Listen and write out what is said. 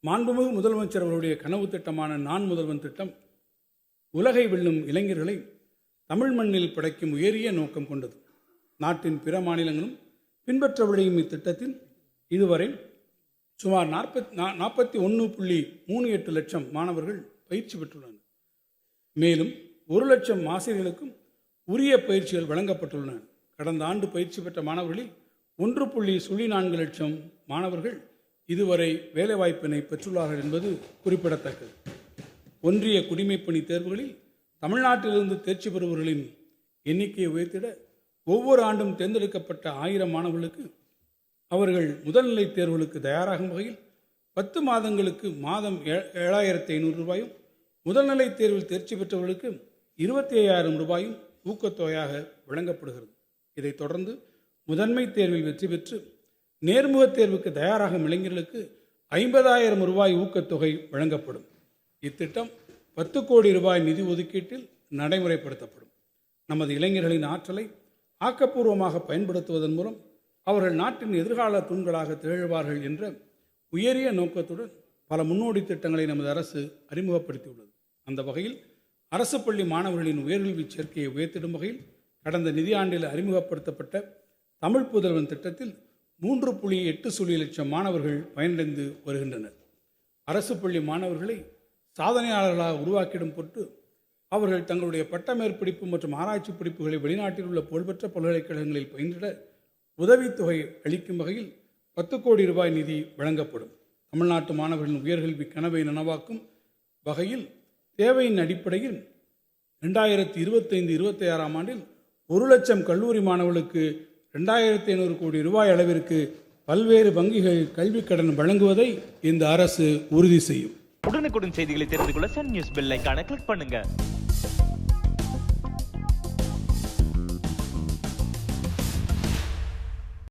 மாண்புமிகு முதலமைச்சர் அவருடைய கனவு திட்டமான நான் முதல்வன் திட்டம் உலகை வெல்லும் இளைஞர்களை தமிழ் மண்ணில் படைக்கும் உயரிய நோக்கம் கொண்டது. நாட்டின் பிற மாநிலங்களும் பின்பற்ற விளையும் இத்திட்டத்தில் இதுவரை சுமார் 41.38 லட்சம் மாணவர்கள் பயிற்சி பெற்றுள்ளனர். மேலும் 1 லட்சம் ஆசிரியர்களுக்கும் உரிய பயிற்சிகள் வழங்கப்பட்டுள்ளன. கடந்த ஆண்டு பயிற்சி பெற்ற மாணவர்களில் 1.04 லட்சம் மாணவர்கள் இதுவரை வேலைவாய்ப்பினை பெற்றுள்ளார்கள் என்பது குறிப்பிடத்தக்கது. ஒன்றிய குடிமைப்பணி தேர்வுகளில் தமிழ்நாட்டிலிருந்து தேர்ச்சி பெறுபவர்களின் எண்ணிக்கையை உயர்த்திட ஒவ்வொரு ஆண்டும் தேர்ந்தெடுக்கப்பட்ட 1000 மாணவர்களுக்கு அவர்கள் முதல்நிலை தேர்வுகளுக்கு தயாராகும் வகையில் 10 மாதங்களுக்கு மாதம் 7,500 ரூபாயும், முதல்நிலை தேர்வில் தேர்ச்சி பெற்றவர்களுக்கு 25,000 ரூபாயும் ஊக்கத்தொகையாக வழங்கப்படுகிறது. இதைத் தொடர்ந்து முதன்மை தேர்வில் வெற்றி பெற்று நேர்முக தேர்வுக்கு தயாராகும் இளைஞர்களுக்கு 50,000 ரூபாய் ஊக்கத்தொகை வழங்கப்படும். இத்திட்டம் 10 கோடி ரூபாய் நிதி ஒதுக்கீட்டில் நடைமுறைப்படுத்தப்படும். நமது இளைஞர்களின் ஆற்றலை ஆக்கப்பூர்வமாக பயன்படுத்துவதன் மூலம் அவர்கள் நாட்டின் எதிர்கால தூண்களாக திகழ்வார்கள் என்ற உயரிய நோக்கத்துடன் பல முன்னோடி திட்டங்களை நமது அரசு அறிமுகப்படுத்தியுள்ளது. அந்த வகையில் அரசு பள்ளி மாணவர்களின் உயர்கல்வி சேர்க்கையை உயர்த்திடும் வகையில் கடந்த நிதியாண்டில் அறிமுகப்படுத்தப்பட்ட தமிழ் புதல்வன் திட்டத்தில் 3.8 லட்சம் மாணவர்கள் பயனடைந்து வருகின்றனர். அரசு பள்ளி மாணவர்களை சாதனையாளர்களாக உருவாக்கிடும் பொருட்டு அவர்கள் தங்களுடைய பட்டமேற்படிப்பு மற்றும் ஆராய்ச்சி படிப்புகளை வெளிநாட்டில் உள்ள புகழ்பெற்ற பல்கலைக்கழகங்களில் பயின்றிட உதவித்தொகை அளிக்கும் வகையில் 10 கோடி ரூபாய் நிதி வழங்கப்படும். தமிழ்நாட்டு மாணவர்களின் உயர்கல்வி கனவை நனவாக்கும் வகையில் தேவையின் அடிப்படையில் 2025-26 ஆண்டில் 1 லட்சம் கல்லூரி மாணவர்களுக்கு 2,500 கோடி ரூபாய் அளவிற்கு பல்வேறு வங்கிகள் கல்விக் கடன் வழங்குவதை இந்த அரசு உறுதி செய்யும். உடனுக்குடன் செய்திகளை தெரிந்து கொள்ள சன் நியூஸ் பெல் ஐகானை கிளிக் பண்ணுங்க.